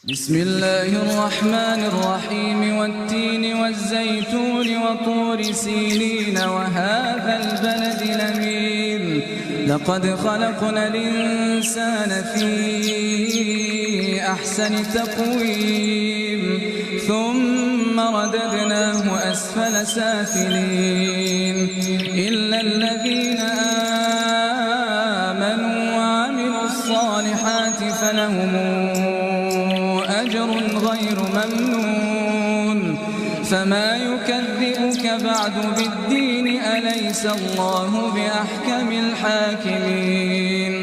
بسم الله الرحمن الرحيم والتين والزيتون وطور سينين وهذا البلد الأمين لقد خلقنا الإنسان في أحسن تقويم ثم رددناه أسفل سافلين إلا الذين آمنوا وعملوا الصالحات فلهم أجر غير ممنون فما يكذبك بعد بالدين أليس الله بأحكم الحاكمين